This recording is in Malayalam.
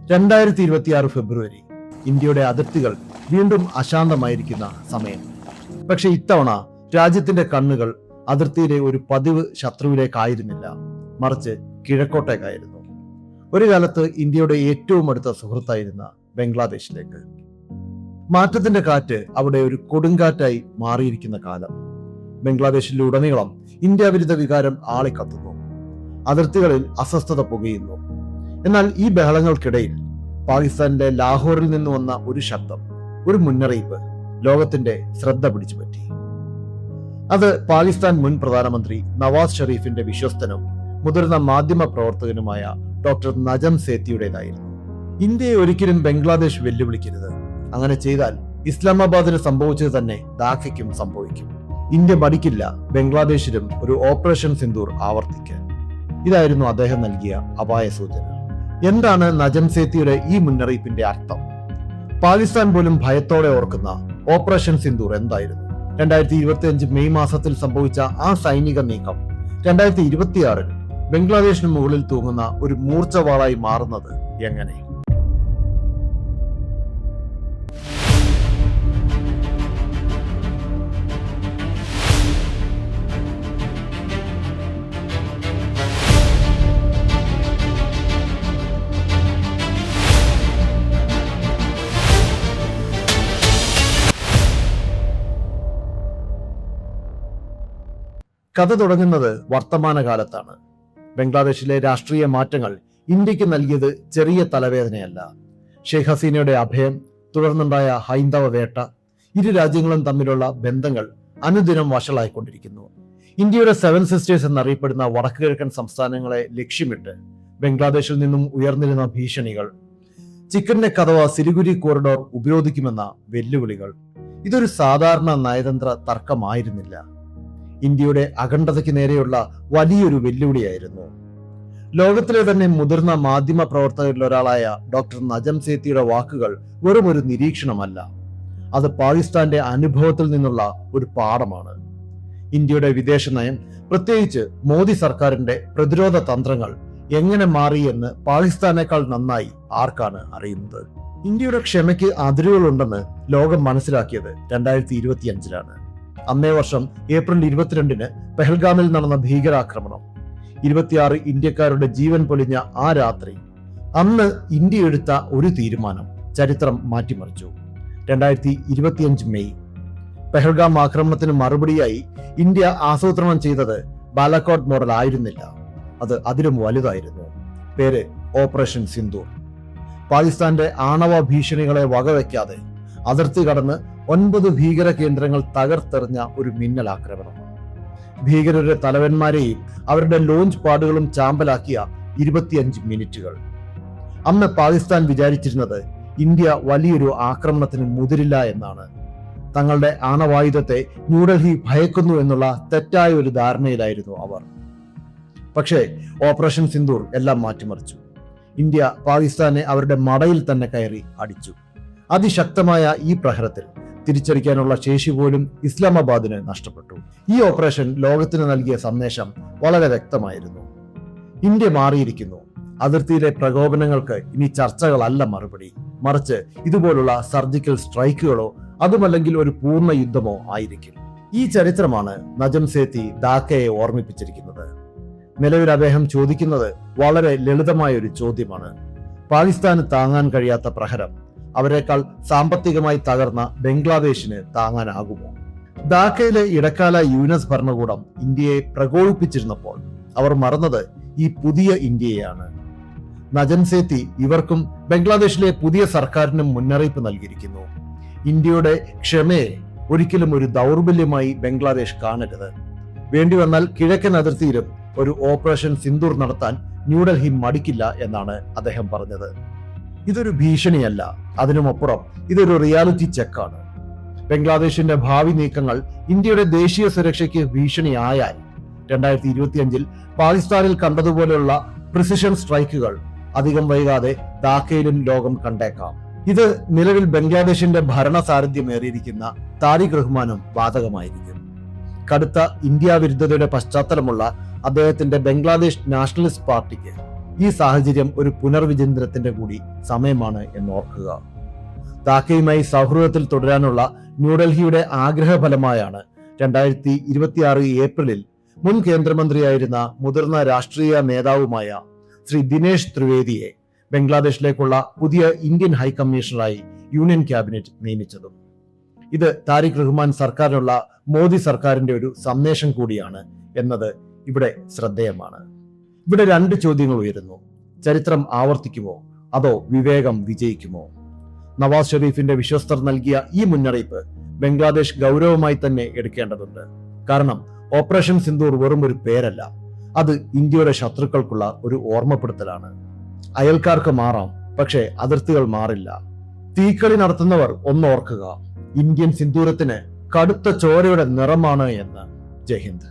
2026 ഫെബ്രുവരി ഇന്ത്യയുടെ അതിർത്തികൾ വീണ്ടും അശാന്തമായിരിക്കുന്ന സമയം. പക്ഷെ ഇത്തവണ രാജ്യത്തിന്റെ കണ്ണുകൾ അതിർത്തിയിലെ ഒരു പതിവ് ശത്രുവിലേക്കായിരുന്നില്ല, മറിച്ച് കിഴക്കോട്ടേക്കായിരുന്നു. ഒരു കാലത്ത് ഇന്ത്യയുടെ ഏറ്റവും അടുത്ത സുഹൃത്തായിരുന്ന ബംഗ്ലാദേശിലേക്ക്. മാറ്റത്തിന്റെ കാറ്റ് അവിടെ ഒരു കൊടുങ്കാറ്റായി മാറിയിരിക്കുന്ന കാലം. ബംഗ്ലാദേശിലുടനീളം ഇന്ത്യ വിരുദ്ധ വികാരം ആളിക്കത്തുന്നു. അതിർത്തികളിൽ അസ്വസ്ഥത പുകയുന്നു. എന്നാൽ ഈ ബഹളങ്ങൾക്കിടയിൽ പാകിസ്ഥാനിലെ ലാഹോറിൽ നിന്ന് വന്ന ഒരു ശബ്ദം, ഒരു മുന്നറിയിപ്പ് ലോകത്തിന്റെ ശ്രദ്ധ പിടിച്ചുപറ്റി. അത് പാകിസ്ഥാൻ മുൻ പ്രധാനമന്ത്രി നവാസ് ഷെരീഫിന്റെ വിശ്വസ്തനും മുതിർന്ന മാധ്യമ പ്രവർത്തകനുമായ ഡോക്ടർ നജം സേത്തിയുടേതായിരുന്നു. ഇന്ത്യയെ ഒരിക്കലും ബംഗ്ലാദേശ് വെല്ലുവിളിക്കരുത്. അങ്ങനെ ചെയ്താൽ ഇസ്ലാമാബാദിന് സംഭവിച്ചത് തന്നെ ധാക്കയ്ക്കും സംഭവിക്കും. ഇന്ത്യ മടിക്കില്ല ബംഗ്ലാദേശിലും ഒരു ഓപ്പറേഷൻ സിന്ദൂർ ആവർത്തിക്കാൻ. ഇതായിരുന്നു അദ്ദേഹം നൽകിയ അപായ സൂചന. എന്താണ് നജം സേത്തിയുടെ ഈ മുന്നറിയിപ്പിന്റെ അർത്ഥം? പാകിസ്ഥാൻ പോലും ഭയത്തോടെ ഓർക്കുന്ന ഓപ്പറേഷൻ സിന്ദൂർ എന്തായിരുന്നു? 2025 മെയ് മാസത്തിൽ സംഭവിച്ച ആ സൈനിക നീക്കം 2026 ബംഗ്ലാദേശിന് മുകളിൽ തൂങ്ങുന്ന ഒരു മൂർച്ചവാളായി മാറുന്നത് എങ്ങനെ? കഥ തുടങ്ങുന്നത് വർത്തമാനകാലത്താണ്. ബംഗ്ലാദേശിലെ രാഷ്ട്രീയ മാറ്റങ്ങൾ ഇന്ത്യക്ക് നൽകിയത് ചെറിയ തലവേദനയല്ല. ഷെയ്ഖ് ഹസീനയുടെ അഭയം, തുടർന്നുണ്ടായ ഹൈന്ദവ വേട്ട, ഇരു രാജ്യങ്ങളും തമ്മിലുള്ള ബന്ധങ്ങൾ അനുദിനം വഷളായിക്കൊണ്ടിരിക്കുന്നു. ഇന്ത്യയുടെ 7 സിസ്റ്റേഴ്സ് എന്നറിയപ്പെടുന്ന വടക്കുകിഴക്കൻ സംസ്ഥാനങ്ങളെ ലക്ഷ്യമിട്ട് ബംഗ്ലാദേശിൽ നിന്നും ഉയർന്നിരുന്ന ഭീഷണികൾ, ചിക്കൻ നെക്ക് അഥവാ സിലിഗുരി കോറിഡോർ ഉപരോധിക്കുമെന്ന വെല്ലുവിളികൾ, ഇതൊരു സാധാരണ നയതന്ത്ര തർക്കമായിരുന്നില്ല. ഇന്ത്യയുടെ അഖണ്ഡതയ്ക്ക് നേരെയുള്ള വലിയൊരു വെല്ലുവിളിയായിരുന്നു. ലോകത്തിലെ തന്നെ മുതിർന്ന മാധ്യമ പ്രവർത്തകരിൽ ഒരാളായ ഡോക്ടർ നജം സേത്തിയുടെ വാക്കുകൾ വെറും ഒരു നിരീക്ഷണമല്ല, അത് പാകിസ്ഥാന്റെ അനുഭവത്തിൽ നിന്നുള്ള ഒരു പാഠമാണ്. ഇന്ത്യയുടെ വിദേശ നയം, പ്രത്യേകിച്ച് മോദി സർക്കാരിന്റെ പ്രതിരോധ തന്ത്രങ്ങൾ എങ്ങനെ മാറി എന്ന് പാകിസ്ഥാനേക്കാൾ നന്നായി ആർക്കാണ് അറിയുന്നത്? ഇന്ത്യയുടെ ക്ഷമയ്ക്ക് അതിരുകളുണ്ടെന്ന് ലോകം മനസ്സിലാക്കിയത് 2025 അന്നേ വർഷം ഏപ്രിൽ 22 പെഹൽഗാമിൽ നടന്ന ഭീകരാക്രമണം, 26 ഇന്ത്യക്കാരുടെ ജീവൻ പൊലിഞ്ഞ ആ രാത്രി. അന്ന് ഇന്ത്യ എടുത്ത ഒരു തീരുമാനം ചരിത്രം മാറ്റിമറിച്ചു. 2025 മെയ് പെഹൽഗാം ആക്രമണത്തിന് മറുപടിയായി ഇന്ത്യ ആസൂത്രണം ചെയ്തത് ബാലക്കോട്ട് മോഡൽ ആയിരുന്നില്ല, അത് അതിലും വലുതായിരുന്നു. പേര് ഓപ്പറേഷൻ സിന്ദൂർ. പാകിസ്ഥാന്റെ ആണവ ഭീഷണികളെ വകവെക്കാതെ അതിർത്തി കടന്ന് 9 ഭീകര കേന്ദ്രങ്ങൾ തകർത്തെറിഞ്ഞ ഒരു മിന്നൽ ആക്രമണം. ഭീകരരുടെ തലവന്മാരെയും അവരുടെ ലോഞ്ച് പാഡുകളും ചാമ്പലാക്കിയ 25 മിനിറ്റുകൾ. അന്ന് പാകിസ്ഥാൻ വിചാരിച്ചിരുന്നത് ഇന്ത്യ വലിയൊരു ആക്രമണത്തിന് മുതിരില്ല എന്നാണ്. തങ്ങളുടെ ആണവായുധത്തെ ന്യൂഡൽഹി ഭയക്കുന്നു എന്നുള്ള തെറ്റായ ഒരു ധാരണയിലായിരുന്നു അവർ. പക്ഷേ ഓപ്പറേഷൻ സിന്ദൂർ എല്ലാം മാറ്റിമറിച്ചു. ഇന്ത്യ പാകിസ്ഥാനെ അവരുടെ മടയിൽ തന്നെ കയറി അടിച്ചു. അതിശക്തമായ ഈ പ്രഹരത്തിൽ തിരിച്ചടിക്കാനുള്ള ശേഷി പോലും ഇസ്ലാമാബാദിന് നഷ്ടപ്പെട്ടു. ഈ ഓപ്പറേഷൻ ലോകത്തിന് നൽകിയ സന്ദേശം വളരെ വ്യക്തമായിരുന്നു. ഇന്ത്യ മാറിയിരിക്കുന്നു. അതിർത്തിയിലെ പ്രകോപനങ്ങൾക്ക് ഇനി ചർച്ചകളല്ല മറുപടി, മറിച്ച് ഇതുപോലുള്ള സർജിക്കൽ സ്ട്രൈക്കുകളോ അതുമല്ലെങ്കിൽ ഒരു പൂർണ്ണ യുദ്ധമോ ആയിരിക്കും. ഈ ചരിത്രമാണ് നജം സേത്തി ധാക്കയെ ഓർമ്മിപ്പിച്ചിരിക്കുന്നത്. നിലവിൽ അദ്ദേഹം ചോദിക്കുന്നത് വളരെ ലളിതമായ ഒരു ചോദ്യമാണ്: പാകിസ്ഥാന് താങ്ങാൻ കഴിയാത്ത പ്രഹരം അവരെക്കാൾ സാമ്പത്തികമായി തകർന്ന ബംഗ്ലാദേശിന് താങ്ങാനാകുമോ? ധാക്കയിലെ ഇടക്കാല യുഎസ് ഭരണകൂടം ഇന്ത്യയെ പ്രകോപിപ്പിച്ചിരുന്നപ്പോൾ അവർ മറന്നത് ഈ പുതിയ ഇന്ത്യയാണ്. നജം സേത്തി ഇവർക്കും ബംഗ്ലാദേശിലെ പുതിയ സർക്കാരിനും മുന്നറിയിപ്പ് നൽകിയിരിക്കുന്നു. ഇന്ത്യയുടെ ക്ഷമയെ ഒരിക്കലും ഒരു ദൗർബല്യമായി ബംഗ്ലാദേശ് കാണരുത്. വേണ്ടിവന്നാൽ കിഴക്കൻ അതിർത്തിയിലും ഒരു ഓപ്പറേഷൻ സിന്ദൂർ നടത്താൻ ന്യൂഡൽഹി മടിക്കില്ല എന്നാണ് അദ്ദേഹം പറഞ്ഞത്. ഇതൊരു ഭീഷണിയല്ല, അതിനുമപ്പുറം ഇതൊരു റിയാലിറ്റി ചെക്കാണ്. ബംഗ്ലാദേശിന്റെ ഭാവി നീക്കങ്ങൾ ഇന്ത്യയുടെ ദേശീയ സുരക്ഷയ്ക്ക് ഭീഷണിയായാൽ 2025 പാകിസ്ഥാനിൽ കണ്ടതുപോലെയുള്ള പ്രിസിഷൻ സ്ട്രൈക്കുകൾ അധികം വൈകാതെ ധാക്കയിലും ലോകം കണ്ടേക്കാം. ഇത് നിലവിൽ ബംഗ്ലാദേശിന്റെ ഭരണ സാരഥ്യമേറിയിരിക്കുന്ന താരിഖ് റഹ്മാനും ബാധകമായിരിക്കും. കടുത്ത ഇന്ത്യ വിരുദ്ധതയുടെ പശ്ചാത്തലമുള്ള അദ്ദേഹത്തിന്റെ ബംഗ്ലാദേശ് നാഷണലിസ്റ്റ് പാർട്ടിക്ക് ഈ സാഹചര്യം ഒരു പുനർവിചിന്തനത്തിന്റെ കൂടി സമയമാണ് എന്നോർക്കുക. ധാക്കയുമായി സൗഹൃദത്തിൽ തുടരാനുള്ള ന്യൂഡൽഹിയുടെ ആഗ്രഹഫലമായാണ് 2026 ഏപ്രിലിൽ മുൻ കേന്ദ്രമന്ത്രിയായിരുന്ന മുതിർന്ന രാഷ്ട്രീയ നേതാവുമായ ശ്രീ ദിനേശ് ത്രിവേദിയെ ബംഗ്ലാദേശിലേക്കുള്ള പുതിയ ഇന്ത്യൻ ഹൈക്കമ്മീഷണറായി യൂണിയൻ ക്യാബിനറ്റ് നിയമിച്ചതും. ഇത് താരിഖ് റഹ്മാൻ സർക്കാരിനുള്ള മോദി സർക്കാരിന്റെ ഒരു സന്ദേശം കൂടിയാണ് എന്നത് ഇവിടെ ശ്രദ്ധേയമാണ്. ഇവിടെ 2 ചോദ്യങ്ങൾ ഉയരുന്നു. ചരിത്രം ആവർത്തിക്കുമോ അതോ വിവേകം വിജയിക്കുമോ? നവാസ് ഷെരീഫിന്റെ വിശ്വസ്തർ നൽകിയ ഈ മുന്നറിയിപ്പ് ബംഗ്ലാദേശ് ഗൗരവമായി തന്നെ എടുക്കേണ്ടതുണ്ട്. കാരണം ഓപ്പറേഷൻ സിന്ദൂർ വെറും ഒരു പേരല്ല, അത് ഇന്ത്യയുടെ ശത്രുക്കൾക്കുള്ള ഒരു ഓർമ്മപ്പെടുത്തലാണ്. അയൽക്കാർക്ക് മാറാം, പക്ഷേ അതിർത്തികൾ മാറില്ല. തീക്കളി നടത്തുന്നവർ ഒന്നോർക്കുക, ഇന്ത്യൻ സിന്ദൂരത്തിന് കടുത്ത ചോരയുടെ നിറമാണ് എന്ന്. ജയ് ഹിന്ദ്.